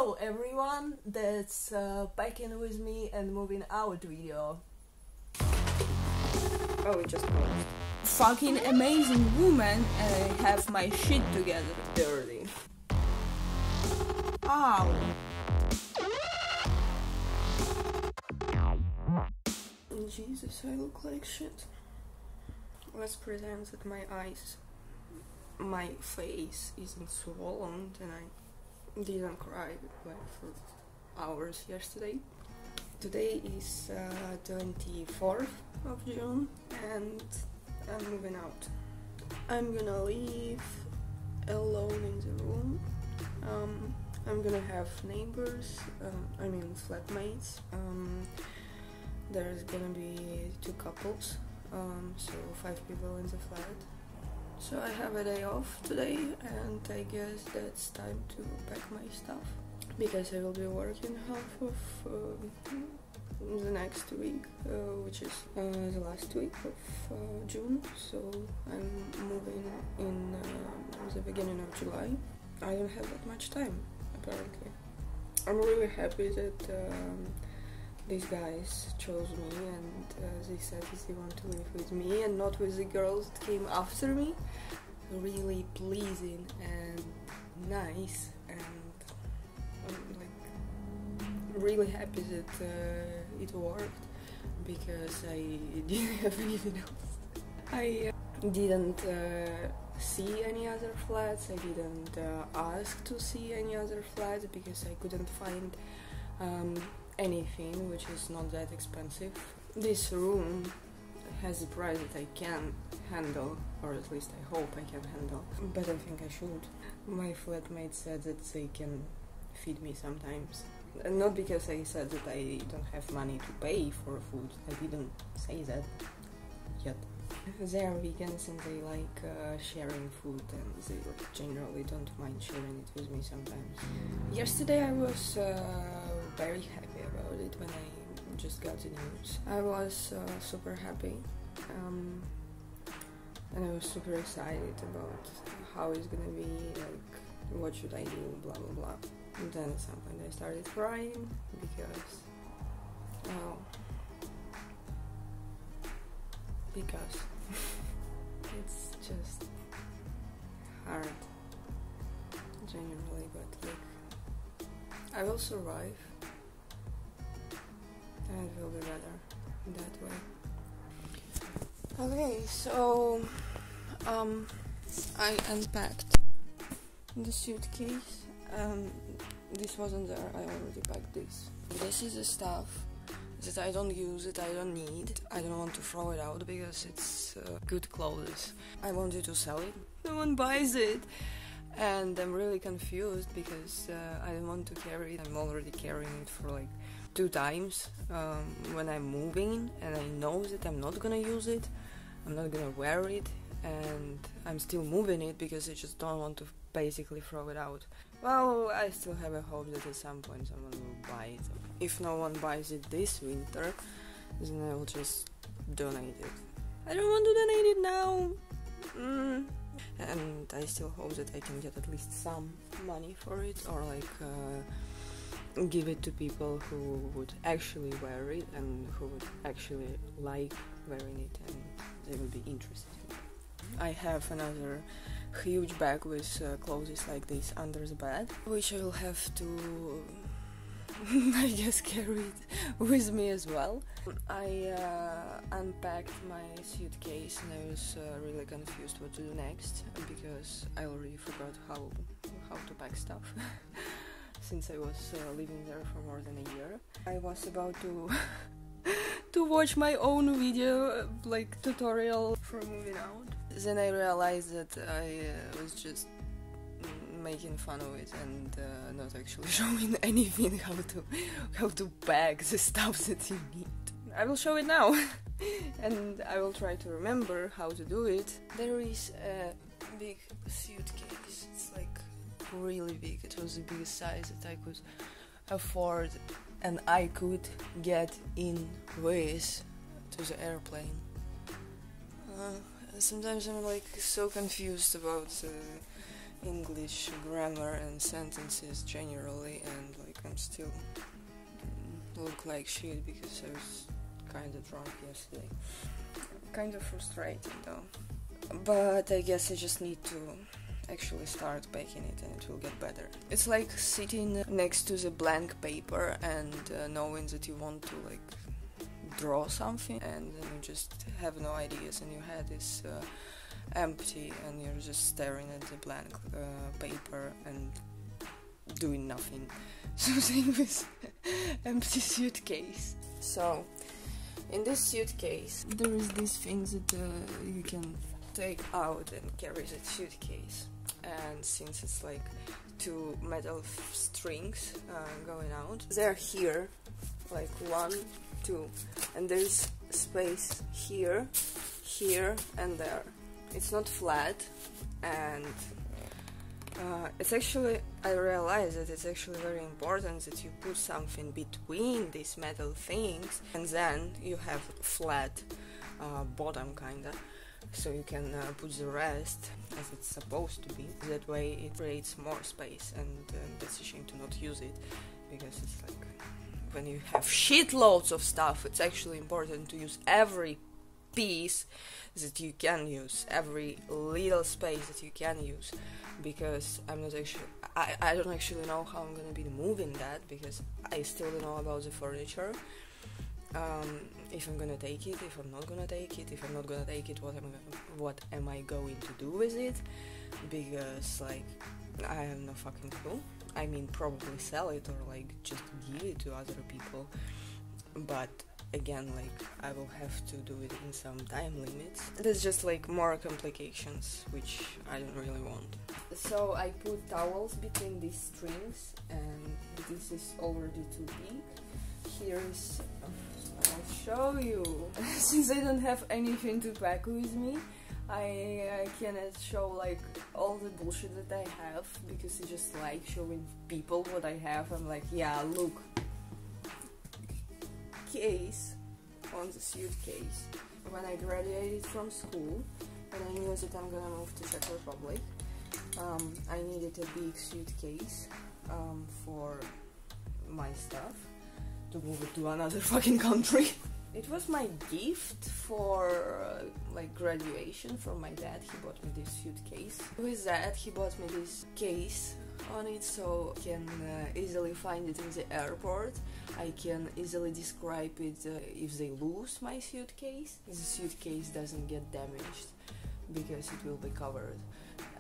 Hello everyone, that's back in with me and moving out video. Oh, it just paused. Fucking amazing woman, and I have my shit together. Dirty. Ow. Jesus, I look like shit. Let's pretend that my face isn't swollen and I didn't cry like for hours yesterday. Today is 24th of June and I'm moving out. I'm gonna live alone in the room. I'm gonna have neighbors, flatmates. There's gonna be 2 couples, so 5 people in the flat. So I have a day off today and I guess that's time to pack my stuff because I will be working half of the next week, which is the last week of June. So I'm moving in the beginning of July. I don't have that much time apparently. I'm really happy that these guys chose me and they said they want to live with me and not with the girls that came after me. Really pleasing and nice, and I'm really happy that it worked because I didn't have anything else. I didn't see any other flats, I didn't ask to see any other flats because I couldn't find anything which is not that expensive. This room has a price that I can handle, or at least I hope I can handle, but I think I should. My flatmate said that they can feed me sometimes. And not because I said that I don't have money to pay for food, I didn't say that yet. They are vegans and they like sharing food and they generally don't mind sharing it with me sometimes. Yesterday I was very happy about it when I just got the news. I was super happy and I was super excited about how it's gonna be, like what should I do, blah blah blah. And then at some point I started crying because it's just hard generally, but like I will survive and it will be better that way. Okay, so I unpacked the suitcase. This wasn't there, I already packed this. This is the stuff that I don't use, that I don't need. I don't want to throw it out because it's good clothes. I wanted to sell it. No one buys it. And I'm really confused because I don't want to carry it. I'm already carrying it for like 2 times when I'm moving and I know that I'm not gonna use it. I'm not gonna wear it and I'm still moving it because I just don't want to basically throw it out. Well, I still have a hope that at some point someone will buy it. If no one buys it this winter, then I will just donate it. I don't want to donate it now. And I still hope that I can get at least some money for it, or like give it to people who would actually wear it and who would actually like wearing it and they would be interested in it. I have another huge bag with clothes like this under the bed, which I will have to I guess carry it with me as well. I unpacked my suitcase and I was really confused what to do next because I already forgot how to pack stuff since I was living there for more than a year. I was about to to watch my own video, like tutorial for moving out. Then I realized that I was just making fun of it and not actually showing anything how to pack the stuff that you need. I will show it now and I will try to remember how to do it. There is a big suitcase. It's like really big. It was the biggest size that I could afford and I could get in with to the airplane. Sometimes I'm like so confused about English grammar and sentences generally, and like I'm still look like shit because I was kind of drunk yesterday. Kind of frustrated though, but I guess I just need to actually start baking it and it will get better. It's like sitting next to the blank paper and knowing that you want to like draw something and then you just have no ideas and your head is empty and you're just staring at the blank paper and doing nothing. So same with empty suitcase. So in this suitcase there is these things that you can take out and carry the suitcase, and since it's like two metal strings going out, they're here like 1, 2, and there's space here, here and there. It's not flat, and it's actually, I realize that it's actually very important that you put something between these metal things and then you have flat bottom kinda, so you can put the rest as it's supposed to be. That way it creates more space, and that's a shame to not use it, because it's like when you have shitloads of stuff, it's actually important to use every piece that you can use, every little space that you can use, because I'm not actually, I don't actually know how I'm gonna be moving that, because I still don't know about the furniture. If I'm gonna take it, if I'm not gonna take it, if I'm not gonna take it, what am I going to do with it? Because like I have no fucking clue. I mean, probably sell it or like just give it to other people, but again, like I will have to do it in some time limits. There's just like more complications, which I don't really want. So I put towels between these strings, and this is already too big. Here is, I'll show you. Since I don't have anything to pack with me, I cannot show like all the bullshit that I have, because I just like showing people what I have. I'm like, yeah, look, case on the suitcase. When I graduated from school and I knew that I'm gonna move to Czech Republic, I needed a big suitcase for my stuff to move it to another fucking country. It was my gift for like graduation from my dad. He bought me this suitcase. With that, he bought me this case on it, so I can easily find it in the airport. I can easily describe it if they lose my suitcase. The suitcase doesn't get damaged because it will be covered,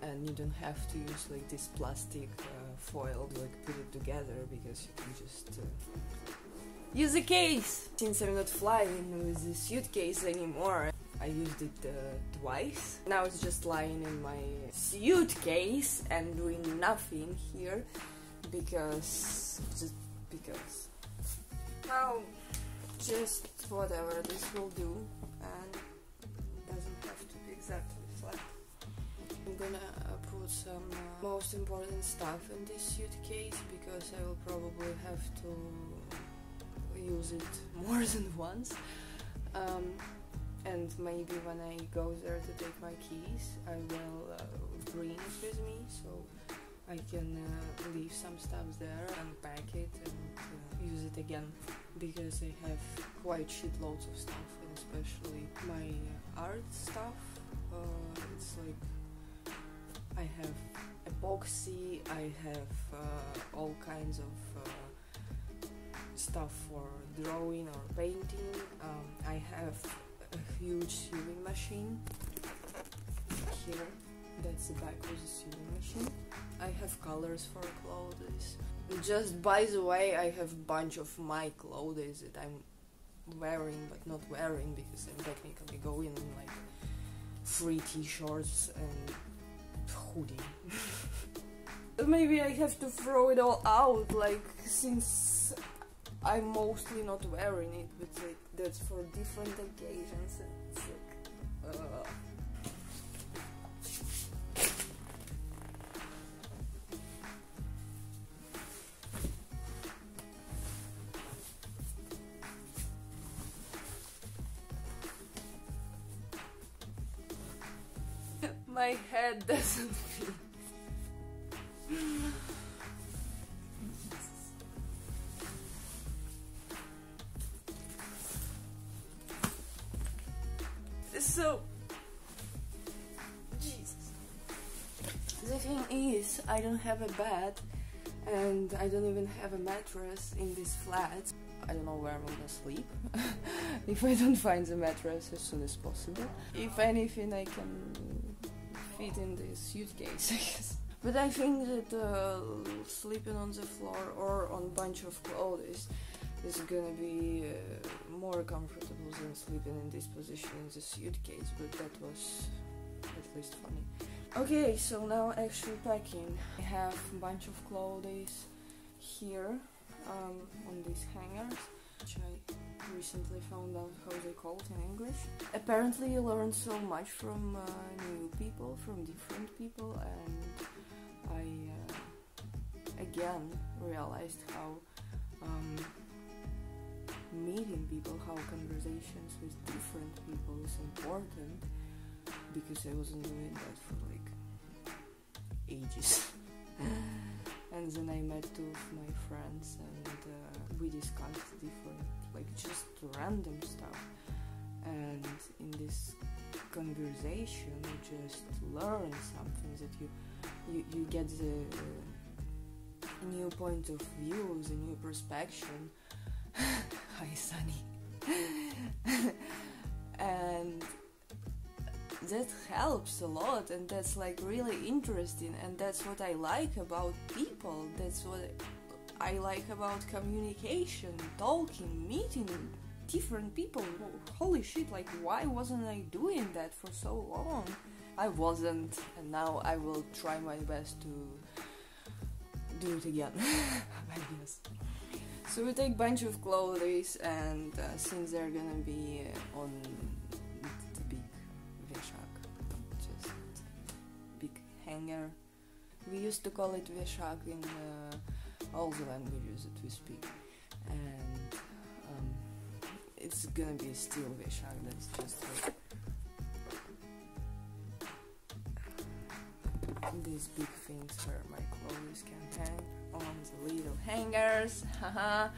and you don't have to use like this plastic foil to like put it together, because you can just use the case. Since I'm not flying with the suitcase anymore, I used it twice. Now it's just lying in my suitcase and doing nothing here, because well, just whatever this will do, and it doesn't have to be exactly flat. I'm gonna put some most important stuff in this suitcase, because I will probably have to use it more than once, and maybe when I go there to take my keys, I will bring it with me, so I can leave some stuff there, unpack it and use it again, because I have quite shitloads of stuff, and especially my art stuff. It's like I have epoxy, I have all kinds of stuff for drawing or painting. I have a huge sewing machine here. That's the back of the sewing machine. I have colors for clothes. Just by the way, I have a bunch of my clothes that I'm wearing but not wearing, because I'm technically going in like 3 t-shirts and hoodie. Maybe I have to throw it all out, like, since I'm mostly not wearing it, but like that's for different occasions, and it's like my head doesn't fit. So, Jesus. The thing is, I don't have a bed and I don't even have a mattress in this flat. I don't know where I'm gonna sleep if I don't find the mattress as soon as possible. If anything, I can fit in this suitcase, I guess. But I think that sleeping on the floor or on a bunch of clothes is gonna be more comfortable than sleeping in this position in the suitcase, but that was at least funny. Okay, so now actually packing. I have a bunch of clothes here on these hangers, which I recently found out how they call it in English. Apparently you learn so much from new people, from different people, and I again realized how meeting people, how conversations with different people is important, because I wasn't doing that for like ages. And then I met two of my friends and we discussed different, like just random stuff, and in this conversation you just learn something, that you get the new point of view, the new perspective. Hi, Sunny. And that helps a lot, and that's like really interesting, and that's what I like about people. That's what I like about communication, talking, meeting different people. Holy shit, like why wasn't I doing that for so long? I wasn't, and now I will try my best to do it again. I guess. So we take a bunch of clothes, and since they're gonna be on the big veshak, just big hanger. We used to call it veshak in all the languages that we speak, and it's gonna be still veshak. That's just like these big things where my clothes can hang on the little hangers. Haha,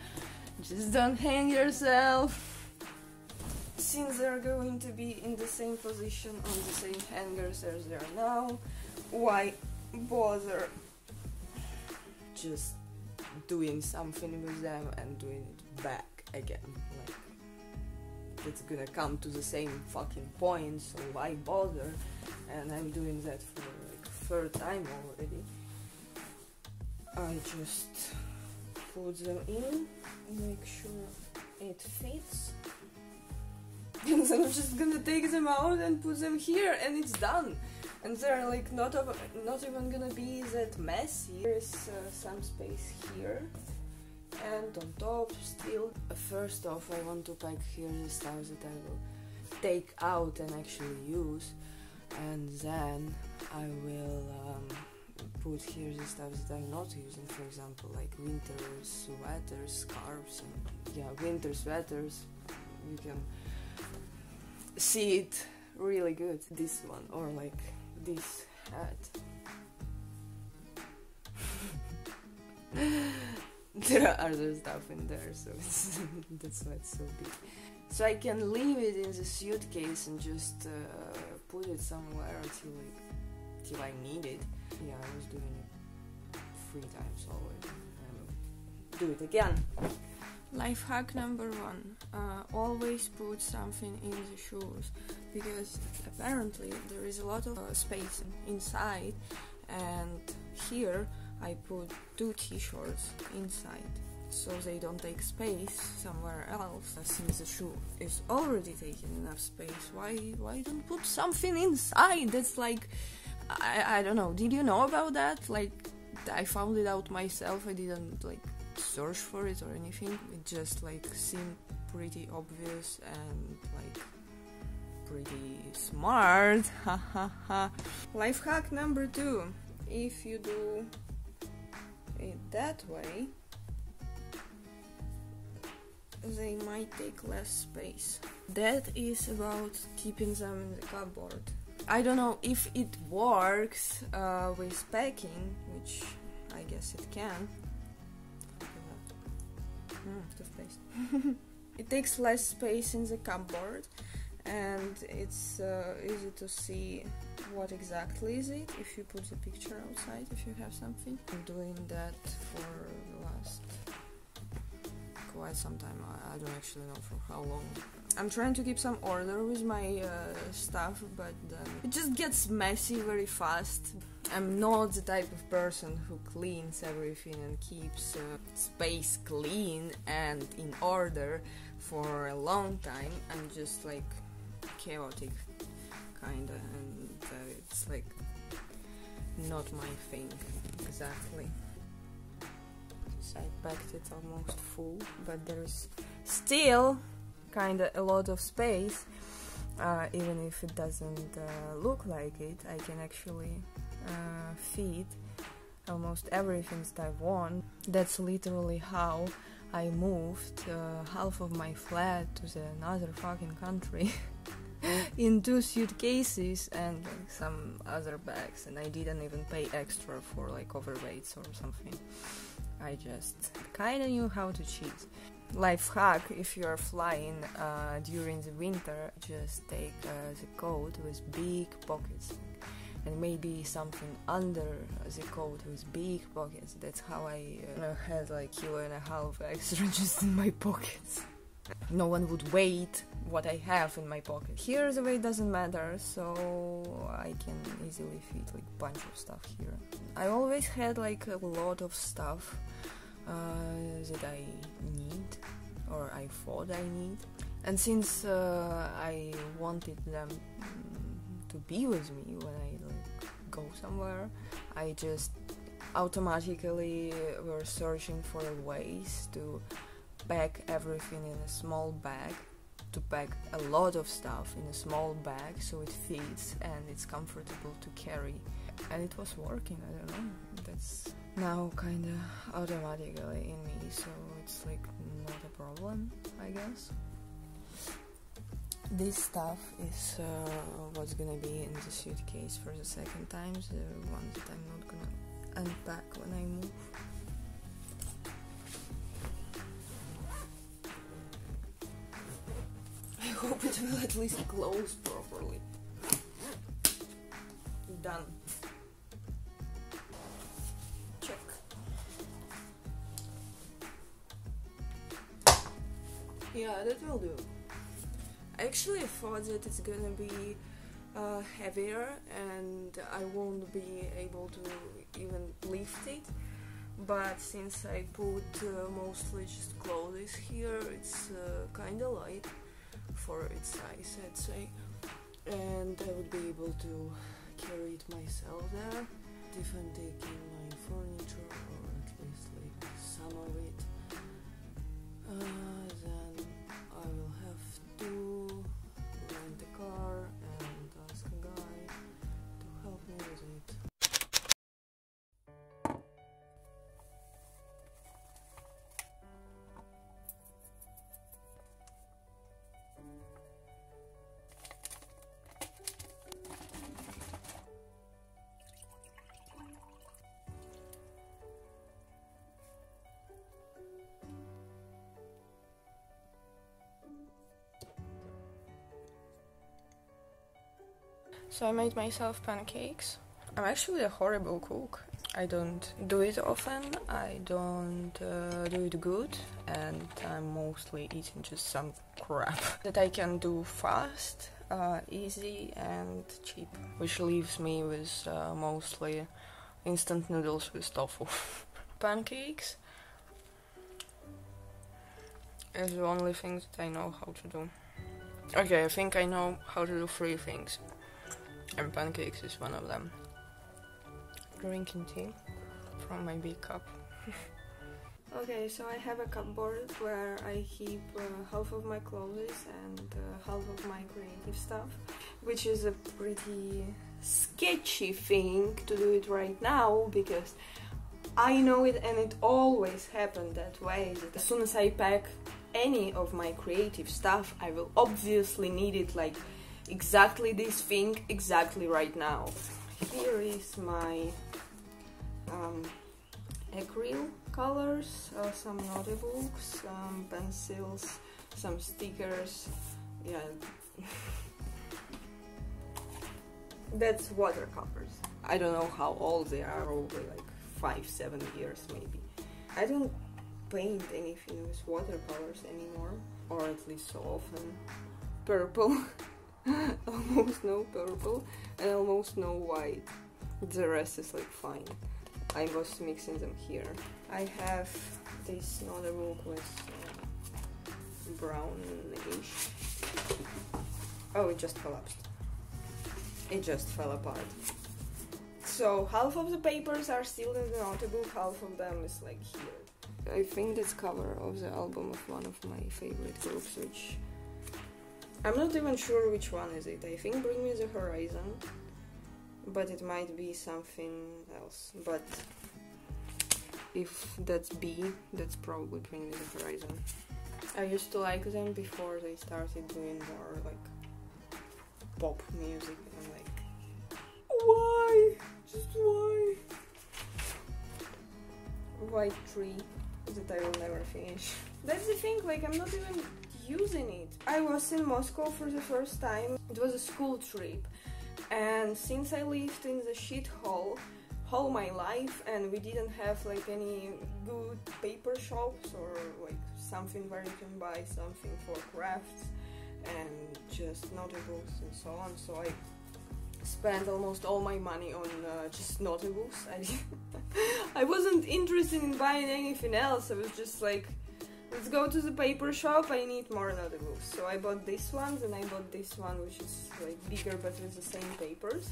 just don't hang yourself. Since they're going to be in the same position on the same hangers as they are now, why bother just doing something with them and doing it back again? Like, it's gonna come to the same fucking point, so why bother? And I'm doing that for like third time already. I just put them in, make sure it fits, and then I'm just gonna take them out and put them here, and it's done. And they're like not even gonna be that messy. There's some space here, and on top still. First off, I want to pack here the stuff that I will take out and actually use, and then I will put here the stuff that I'm not using, for example like winter sweaters, scarves, and yeah, winter sweaters. You can see it really good, this one, or like this hat. There are other stuff in there, so that's why it's so big. So I can leave it in the suitcase and just put it somewhere till I need it. Yeah, I was doing it 3 times already. I will do it again. Life hack number 1. Always put something in the shoes, because apparently there is a lot of space inside, and here I put 2 t-shirts inside, so they don't take space somewhere else. Since the shoe is already taking enough space, why don't put something inside? That's like, I don't know, did you know about that? Like, I found it out myself. I didn't like search for it or anything. It just like seemed pretty obvious and like pretty smart. Ha ha ha. Life hack number 2. If you do it that way, they might take less space. That is about keeping them in the cupboard. I don't know if it works with packing, which I guess it can. Toothpaste. It takes less space in the cupboard, and it's easy to see what exactly is it if you put the picture outside, if you have something. I'm doing that for the last quite some time. I don't actually know for how long. I'm trying to keep some order with my stuff, but it just gets messy very fast. I'm not the type of person who cleans everything and keeps space clean and in order for a long time. I'm just like chaotic kinda, and it's like not my thing exactly. I packed it almost full, but there's still kinda a lot of space. Even if it doesn't look like it, I can actually fit almost everything that I want. That's literally how I moved half of my flat to another fucking country in 2 suitcases and like, some other bags, and I didn't even pay extra for like overweights or something. I just kinda knew how to cheat. Life hack: if you are flying during the winter, just take the coat with big pockets, and maybe something under the coat with big pockets. That's how I had like 1.5 kg extra just in my pockets. No one would weight what I have in my pocket. Here the weight doesn't matter, so I can easily fit like a bunch of stuff here. I always had like a lot of stuff that I need, or I thought I need, and since I wanted them to be with me when I like go somewhere, I just automatically were searching for ways to pack everything in a small bag, to pack a lot of stuff in a small bag so it fits and it's comfortable to carry, and it was working. I don't know, that's now kinda automatically in me, so it's like not a problem, I guess. This stuff is what's gonna be in the suitcase for the second time, the one that I'm not gonna unpack when I move. I hope it will at least close properly. Done. Check. Yeah, that will do. I actually thought that it's gonna be heavier and I won't be able to even lift it, but since I put mostly just clothes here, it's kinda light for its size, I'd say, and I would be able to carry it myself there. If I'm taking my furniture, or at least like some of it, then I will have to rent a car and ask a guy to help me with it. So I made myself pancakes. I'm actually a horrible cook. I don't do it often, I don't do it good, and I'm mostly eating just some crap that I can do fast, easy and cheap, which leaves me with mostly instant noodles with tofu. Pancakes is the only thing that I know how to do. Okay, I think I know how to do 3 things, and pancakes is one of them. Drinking tea from my big cup. Okay, so I have a cupboard where I keep half of my clothes and half of my creative stuff, which is a pretty sketchy thing to do it right now, because I know it and it always happened that way, that as soon as I pack any of my creative stuff, I will obviously need it like exactly this thing exactly right now. Here is my acrylic colors, some notebooks, some pencils, some stickers, yeah. That's watercolors. I don't know how old they are, over like 5-7 years maybe. I don't paint anything with watercolors anymore, or at least so often. Purple, almost no purple, and almost no white. The rest is like fine. I was mixing them here. I have this notebook with brownish. Oh, it just collapsed. It just fell apart. So half of the papers are still in the notebook, half of them is like here. I think that's cover of the album of one of my favorite groups, which I'm not even sure which one is it. I think Bring Me the Horizon, but it might be something else. But if that's B, that's probably Bring Me the Horizon. I used to like them before they started doing more like pop music, and I'm like, why? Just why? White Tree that I will never finish. That's the thing, like I'm not even using it. I was in Moscow for the first time. It was a school trip, and since I lived in the shithole all my life and we didn't have like any good paper shops or like something where you can buy something for crafts and just notebooks and so on, so I spent almost all my money on just notebooks. I wasn't interested in buying anything else. I was just like, let's go to the paper shop, I need more notebooks. So I bought this one, and I bought this one, which is like bigger but with the same papers,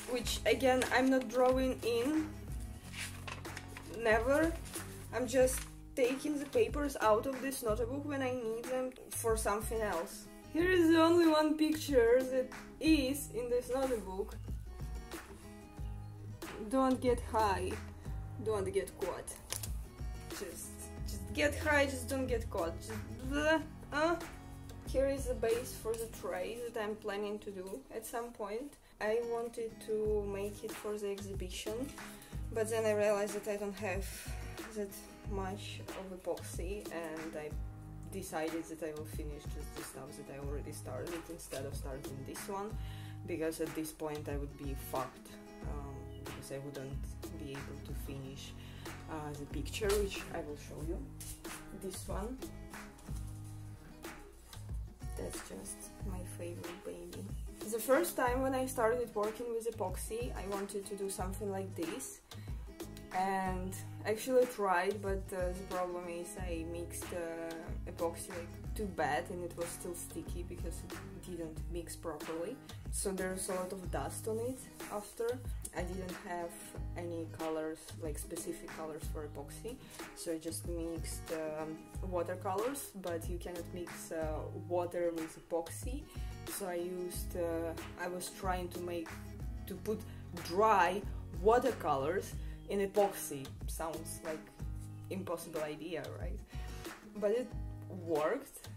which again I'm not drawing in, never. I'm just taking the papers out of this notebook when I need them for something else. Here is the only one picture that is in this notebook. Don't get high, don't get caught. Just get high, just don't get caught. Here is the base for the tray that I'm planning to do at some point. I wanted to make it for the exhibition, but then I realized that I don't have that much of epoxy, and I decided that I will finish just the stuff that I already started instead of starting this one, because at this point I would be fucked, because I wouldn't be able to finish the picture, which I will show you. This one, that's just my favorite baby. The first time when I started working with epoxy, I wanted to do something like this, and actually tried, but the problem is I mixed epoxy like too bad, and it was still sticky because it didn't mix properly, so there's a lot of dust on it after. I didn't have any colors, like specific colors for epoxy, so I just mixed watercolors, but you cannot mix water with epoxy, so I was trying to put dry watercolors in epoxy. Sounds like impossible idea, right? But it worked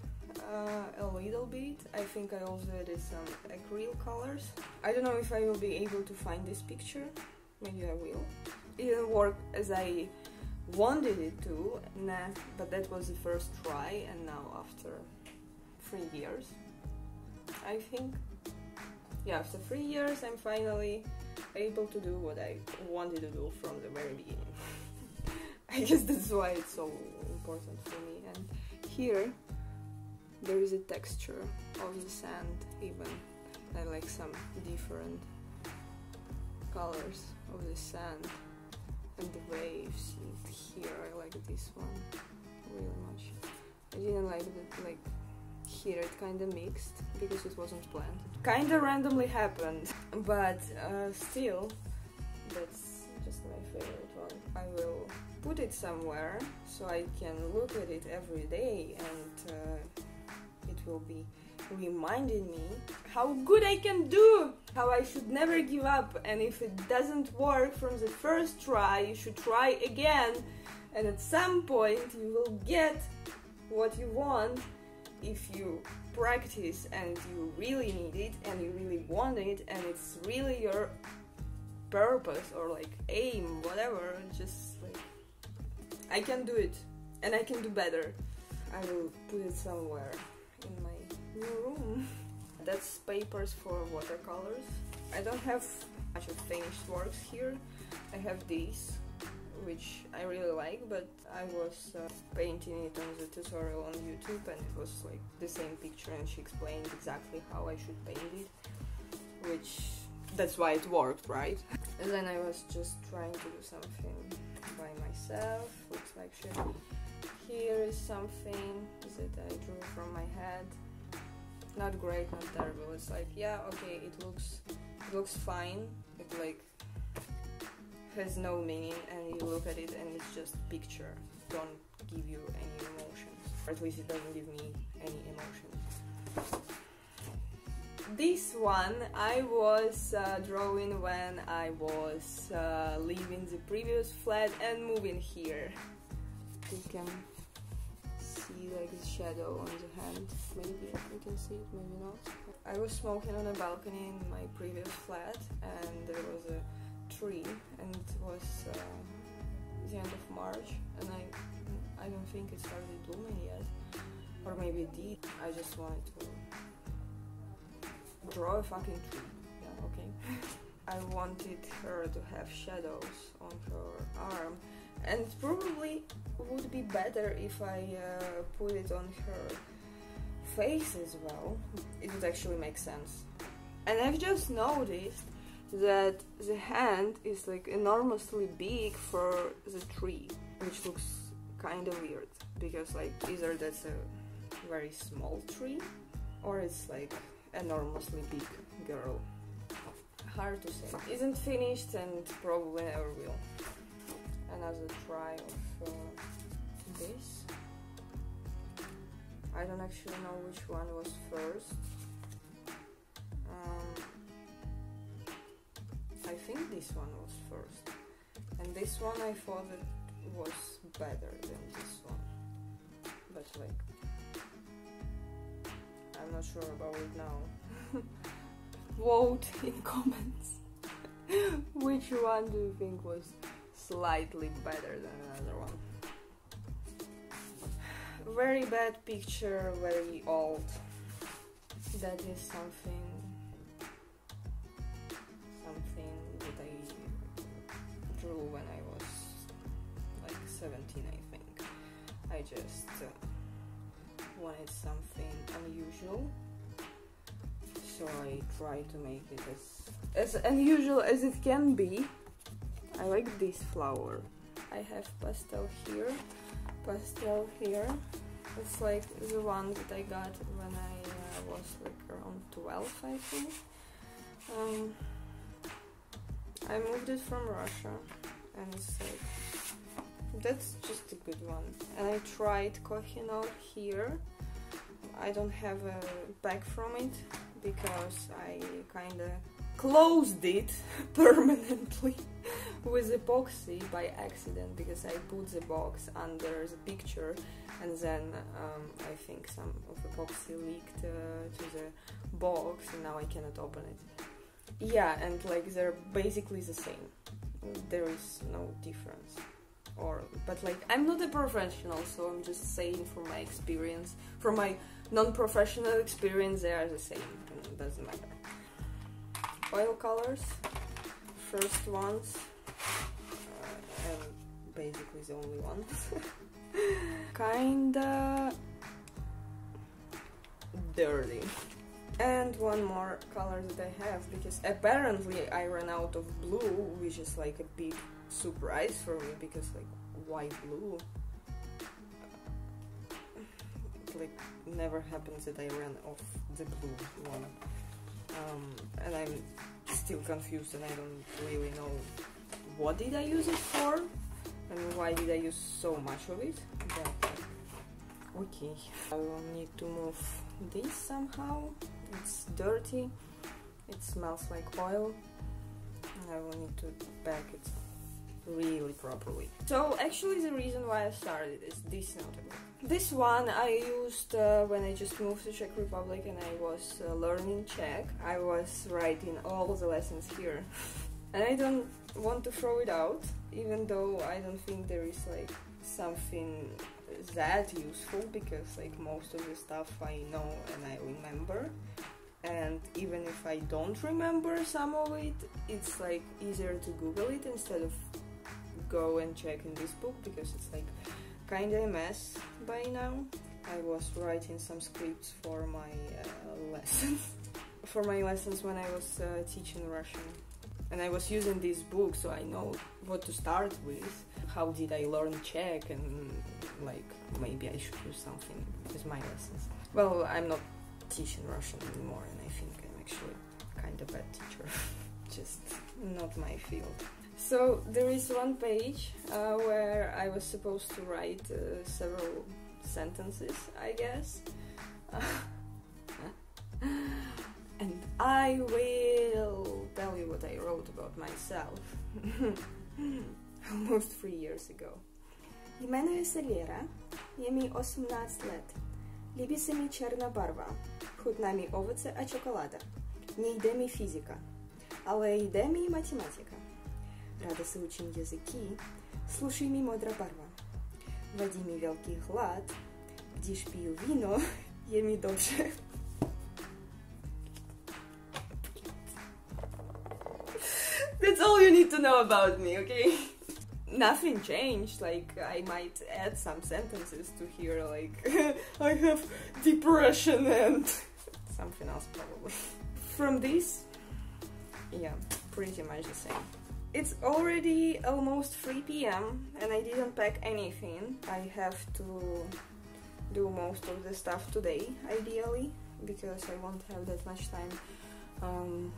a little bit. I think I also added some acrylic colors. I don't know if I will be able to find this picture. Maybe I will. It didn't work as I wanted it to, nah, but that was the first try, and now after 3 years, I think, yeah, after 3 years I'm finally able to do what I wanted to do from the very beginning. I guess that's why it's so important for me. And here there is a texture of the sand, even. I like some different colors of the sand and the waves. And here I like this one really much. I didn't like that, like here it kinda mixed because it wasn't planned. It kinda randomly happened, but still, that's just my favorite one. I will put it somewhere so I can look at it every day, and it will be reminding me how good I can do, how I should never give up, and if it doesn't work from the first try, you should try again, and at some point you will get what you want, if you practice and you really need it and you really want it and it's really your purpose or like aim, whatever, just like I can do it and I can do better. I will put it somewhere in my new room. That's papers for watercolors. I don't have much of finished works here. I have these, which I really like, but I was painting it on the tutorial on YouTube and it was like the same picture and she explained exactly how I should paint it, which that's why it worked, right? And then I was just trying to do something by myself. Looks like shit. Here is something that I drew from my head. Not great, not terrible. It's like, yeah, okay, it looks fine. It like has no meaning and you look at it and it's just picture. Don't give you any emotions. Or at least it doesn't give me any emotions. This one I was drawing when I was leaving the previous flat and moving here. You can see like the shadow on the hand. Maybe you can see it, maybe not. I was smoking on a balcony in my previous flat and there was a tree and it was the end of March and I don't think it started blooming yet, or maybe it did. I just wanted to draw a fucking tree. Yeah, okay. I wanted her to have shadows on her arm and it probably would be better if I put it on her face as well. It would actually make sense. And I've just noticed that the hand is like enormously big for the tree, which looks kind of weird because like either that's a very small tree or it's like enormously big girl. Hard to say. Isn't finished and probably never will. Another try of this. I don't actually know which one was first. I think this one was first, and this one I thought it was better than this one, but like I'm not sure about it now. Vote in comments. Which one do you think was slightly better than another one? Very bad picture, very old. That is something that I drew when I was like 17, I think. I just wanted something unusual, so I tried to make it as unusual as it can be. I like this flower. I have pastel here, pastel here. It's like the one that I got when I was like around 12, I think. I moved it from Russia and it's like, that's just a good one. And I tried Kohinoor here. I don't have a bag from it because I kinda closed it permanently with epoxy by accident because I put the box under the picture and then I think some of epoxy leaked to the box and now I cannot open it. Yeah, and like they're basically the same. There is no difference. But like I'm not a professional, so I'm just saying from my experience, from my non-professional experience, they are the same and it doesn't matter. Oil colors, first ones, and basically the only ones. Kinda dirty. And one more color that I have, because apparently I ran out of blue, which is like a big surprise for me, because like why blue? It like never happens that I ran off the blue one. And I'm still confused and I don't really know what did I use it for and why did I use so much of it, but okay. I will need to move this somehow. It's dirty, it smells like oil, and I will need to pack it really properly. So actually the reason why I started is this notebook. This one I used when I just moved to Czech Republic and I was learning Czech. I was writing all the lessons here. And I don't want to throw it out, even though I don't think there is like something that useful, because like most of the stuff I know and I remember. And even if I don't remember some of it, it's like easier to Google it instead of go and check in this book, because it's like kinda a mess by now. I was writing some scripts for my lessons. For my lessons when I was teaching Russian. And I was using this book, so I know what to start with. How did I learn Czech, and like maybe I should use something with my lessons. Well, I'm not teaching Russian anymore, and I think I'm actually kind of bad teacher. Just not my field. So there is one page where I was supposed to write several sentences, I guess. And I will tell you what I wrote about myself almost 3 years ago. Jmenuji se Lera, je mi 18 let. Líbí se mi černá barva, chutná mi ovoce a čokoláda. Nejde mi fyzika, ale jde mi matematika. Ráda se učím jazyky, sluší mi modrá barva. Vadí mi velký hlad, když piju víno, je mi dobře. That's all you need to know about me, okay? Nothing changed, like I might add some sentences to here, like I have depression and something else probably. From this, yeah, pretty much the same. It's already almost 3 p.m. and I didn't pack anything. I have to do most of the stuff today, ideally, because I won't have that much time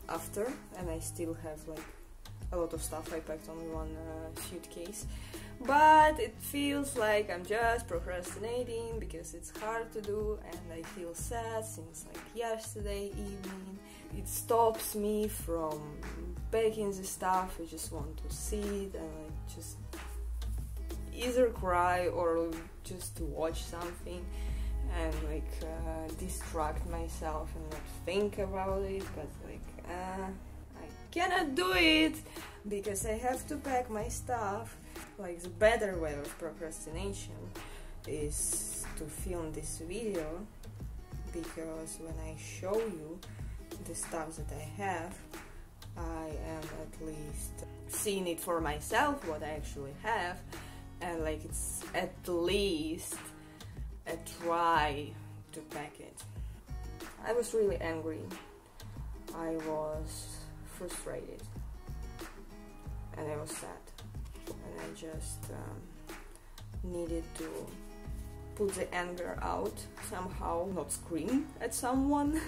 after, and I still have like a lot of stuff I packed on one suitcase. But it feels like I'm just procrastinating because it's hard to do, and I feel sad since like yesterday evening. It stops me from packing the stuff. I just want to sit and like just either cry or just to watch something and like distract myself and not think about it, but like I cannot do it because I have to pack my stuff. Like the better way of procrastination is to film this video, because when I show you the stuff that I have, I am at least seeing it for myself what I actually have, and like it's at least a try to pack it. I was really angry. I was frustrated and I was sad, and I just needed to put the anger out somehow, not scream at someone.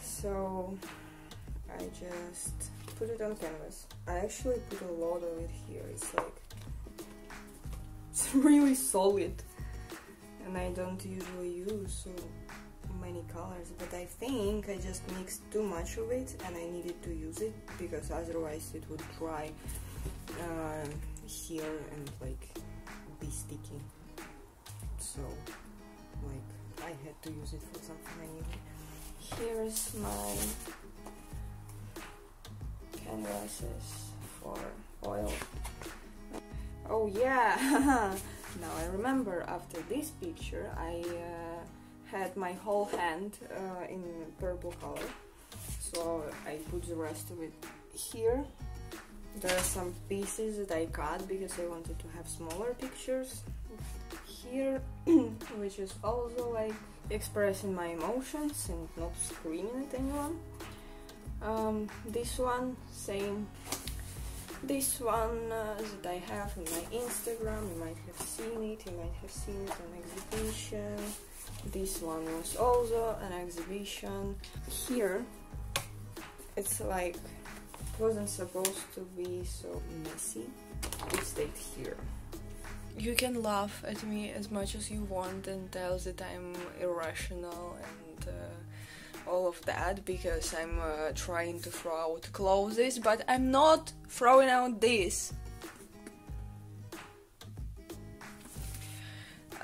So I just put it on canvas. I actually put a lot of it here. It's like, it's really solid, and I don't usually use so many colors, but I think I just mixed too much of it and I needed to use it because otherwise it would dry here and like be sticky. So like I had to use it for something anyway. Here's my canvases for oil. Oh yeah! Now I remember, after this picture I had my whole hand in purple color, so I put the rest of it here. There are some pieces that I cut because I wanted to have smaller pictures here, which is also like expressing my emotions and not screaming at anyone. This one, same. This one that I have on my Instagram, you might have seen it, on exhibition. This one was also an exhibition. Here, it's like, it wasn't supposed to be so messy. It stayed here. You can laugh at me as much as you want and tell that I'm irrational and all of that because I'm trying to throw out clothes, but I'm not throwing out this.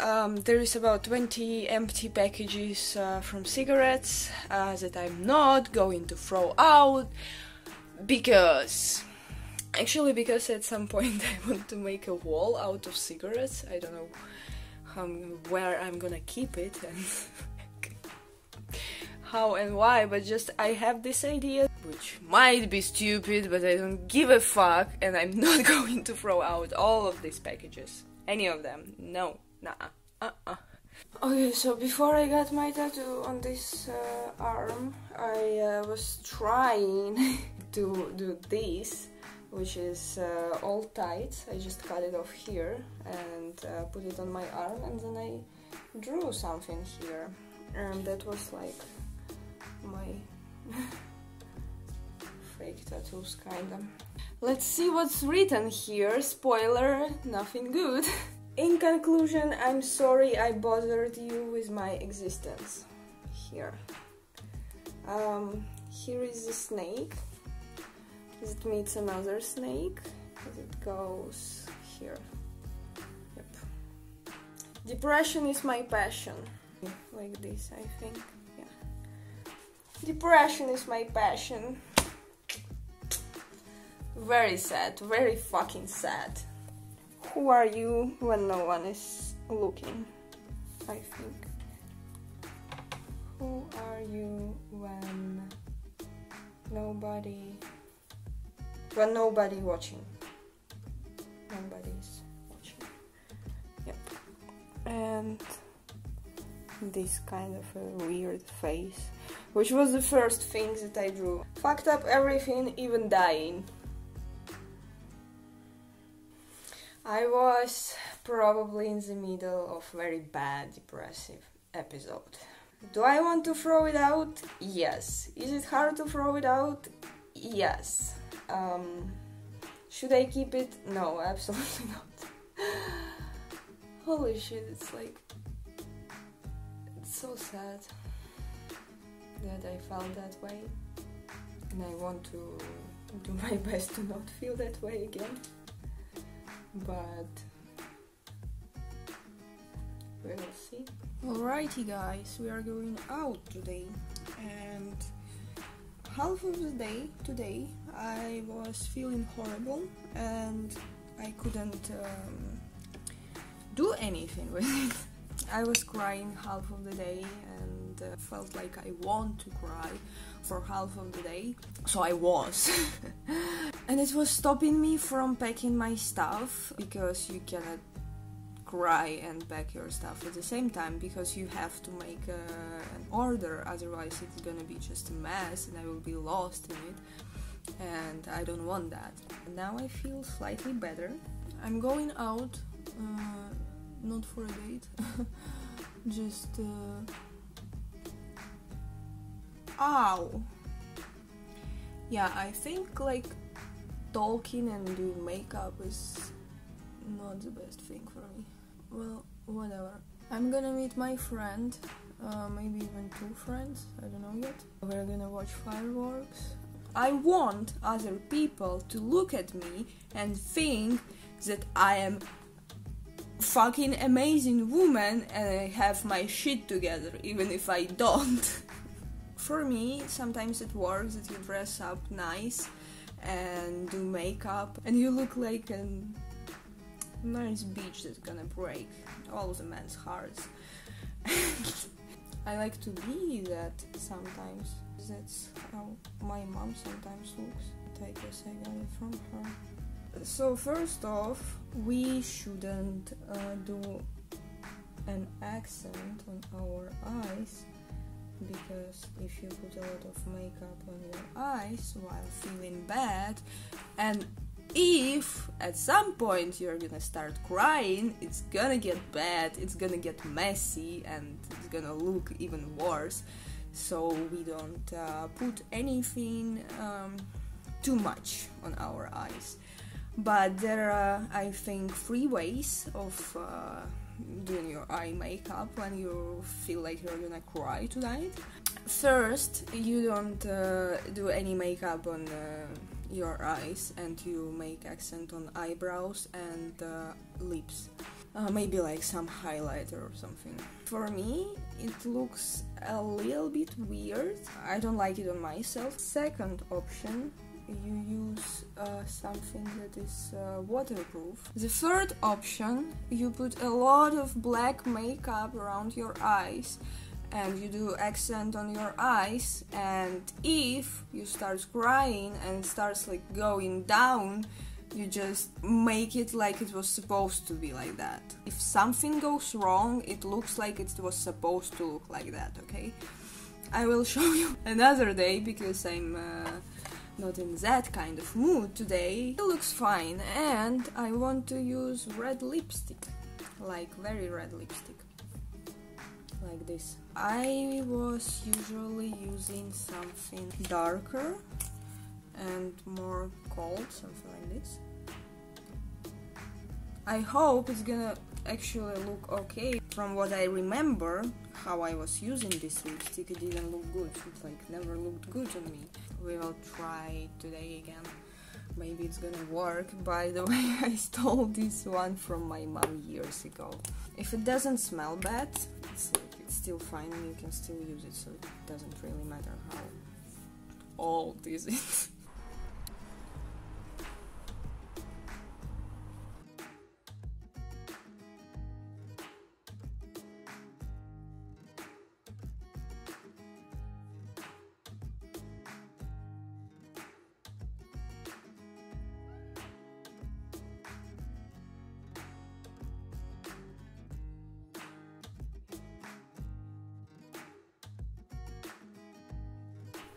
there is about 20 empty packages from cigarettes that I'm not going to throw out because at some point I want to make a wall out of cigarettes. I don't know where I'm gonna keep it and how and why, but just I have this idea, which might be stupid, but I don't give a fuck, and I'm not going to throw out all of these packages. Any of them. No. Nah. Okay, so before I got my tattoo on this arm, I was trying to do this, which is all tight. I just cut it off here and put it on my arm, and then I drew something here, and that was like my fake tattoos, kinda. Let's see what's written here. Spoiler, nothing good. In conclusion, I'm sorry I bothered you with my existence. Here. Here is a snake. It meets another snake. It goes here. Yep. Depression is my passion. Like this, I think. Yeah. Depression is my passion. Very sad. Very fucking sad. Who are you when no one is looking? I think. Who are you when nobody watching? Nobody's watching. Yep. And this kind of a weird face, which was the first thing that I drew. Fucked up everything, even dying. I was probably in the middle of very bad depressive episode. Do I want to throw it out? Yes. Is it hard to throw it out? Yes. Should I keep it? No, absolutely not. Holy shit, it's so sad that I felt that way, and I want to do my best to not feel that way again. But we will see. Alrighty guys, we are going out today, and half of the day today I was feeling horrible and I couldn't do anything with it. I was crying half of the day and felt like I want to cry for half of the day, so I was. And it was stopping me from packing my stuff, because you cannot cry and pack your stuff at the same time, because you have to make an order, otherwise it's gonna be just a mess and I will be lost in it, and I don't want that. Now I feel slightly better. I'm going out, not for a date, just ow! Yeah, I think like talking and doing makeup is not the best thing for me. Well, whatever. I'm gonna meet my friend, maybe even 2 friends, I don't know yet. We're gonna watch fireworks. I want other people to look at me and think that I am fucking amazing woman and I have my shit together, even if I don't. For me, sometimes it works that you dress up nice and do makeup and you look like a nice beach that's gonna break all the men's hearts. I like to be that sometimes. That's how my mom sometimes looks. I guess I got it from her. So first off, we shouldn't do an accent on our eyes, because if you put a lot of makeup on your eyes while feeling bad, and if at some point you're gonna start crying, it's gonna get bad, it's gonna get messy, and it's gonna look even worse. So we don't put anything too much on our eyes. But there are, I think, 3 ways of doing your eye makeup when you feel like you're gonna cry tonight. First, you don't do any makeup on your eyes, and you make accent on eyebrows and lips. maybe like some highlighter or something. For me, it looks a little bit weird. I don't like it on myself. Second option, you use something that is waterproof. The third option, you put a lot of black makeup around your eyes and you do accent on your eyes, and if you start crying and it starts like going down, you just make it like it was supposed to be like that. If something goes wrong, it looks like it was supposed to look like that, okay? I will show you another day because I'm not in that kind of mood today. It looks fine, and I want to use red lipstick, like very red lipstick, like this. I was usually using something darker and more cold, something like this. I hope it's gonna actually look okay. From what I remember, how I was using this lipstick, it didn't look good. It like never looked good on me. We will try today again. Maybe it's gonna work. By the way, I stole this one from my mom years ago. If it doesn't smell bad, it's still fine and you can still use it, so it doesn't really matter how old is it.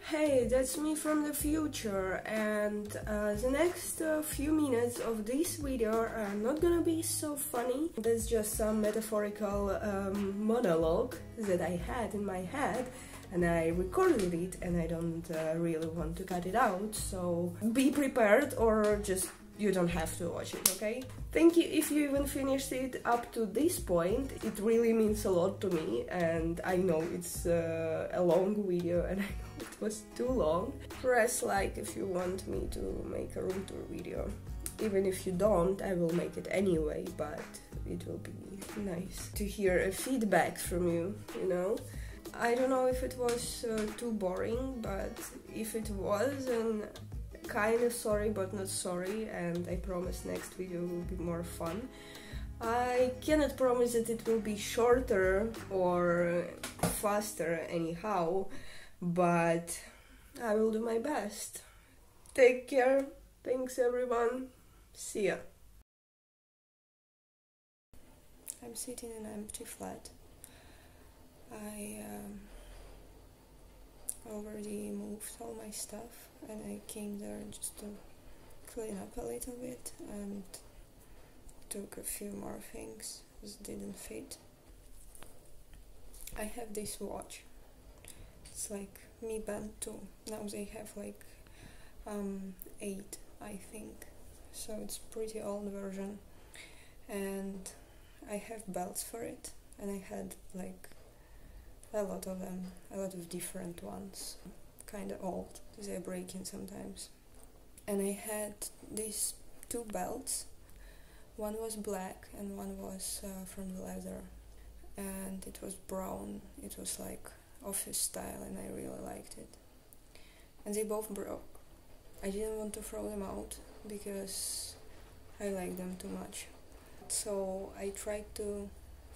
Hey, that's me from the future, and the next few minutes of this video are not gonna be so funny. That's just some metaphorical monologue that I had in my head, and I recorded it, and I don't really want to cut it out, so be prepared, or just you don't have to watch it, okay? Thank you if you even finished it up to this point. It really means a lot to me, and I know it's a long video and I know it was too long. Press like if you want me to make a room tour video. Even if you don't, I will make it anyway, but it will be nice to hear a feedback from you, you know? I don't know if it was too boring, but if it was, then kind of sorry but not sorry, and I promise next video will be more fun. I cannot promise that it will be shorter or faster anyhow, but I will do my best. Take care, thanks everyone, see ya. I'm sitting in an empty flat. I already moved all my stuff and I came there just to clean up a little bit and took a few more things that didn't fit. I have this watch. It's like Mi Band 2. Now they have like 8, I think. So it's pretty old version. And I have belts for it. And I had like a lot of them, a lot of different ones, kind of old, they're breaking sometimes. And I had these 2 belts, one was black and one was from the leather, and it was brown, it was like office style and I really liked it. And they both broke. I didn't want to throw them out because I like them too much. So I tried to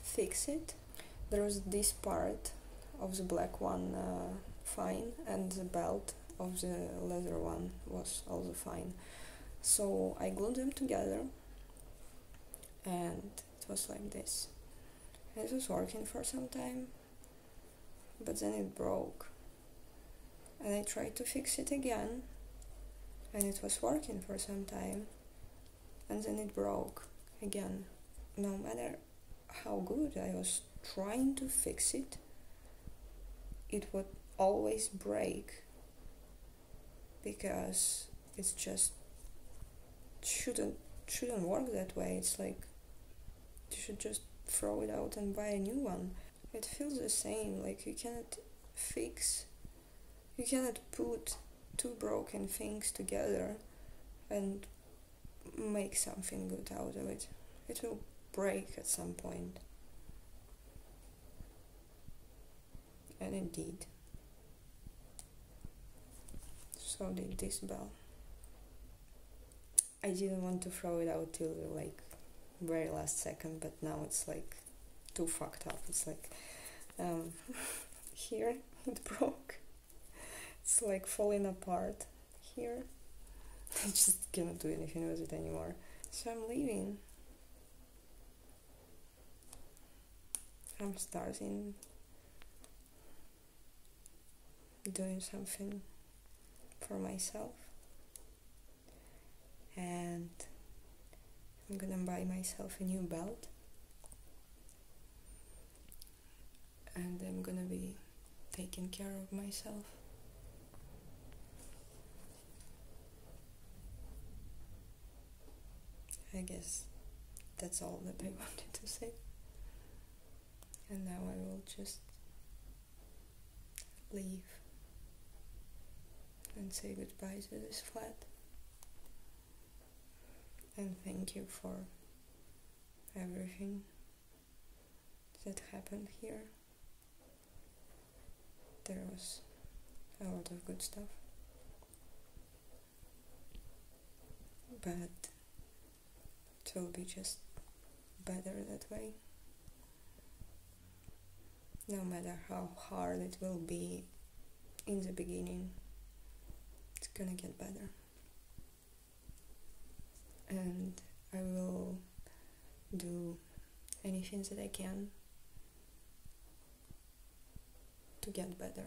fix it. There was this part of the black one fine, and the belt of the leather one was also fine. So I glued them together and it was like this. And it was working for some time, but then it broke. And I tried to fix it again and it was working for some time, and then it broke again. No matter how good I was trying to fix it, it would always break because it's just shouldn't work that way. It's like you should just throw it out and buy a new one. It feels the same, like you cannot put 2 broken things together and make something good out of it. It will break at some point. And it did. So did this bell. I didn't want to throw it out till like very last second, but now it's like too fucked up. It's like here it broke. It's like falling apart here. I just cannot do anything with it anymore. So I'm leaving. I'm starting doing something for myself, and I'm gonna buy myself a new belt, and I'm gonna be taking care of myself. I guess that's all that I wanted to say. And now I will just leave and say goodbye to this flat. And thank you for everything that happened here. There was a lot of good stuff, but it will be just better that way. No matter how hard it will be in the beginning, it's gonna get better. And I will do anything that I can to get better.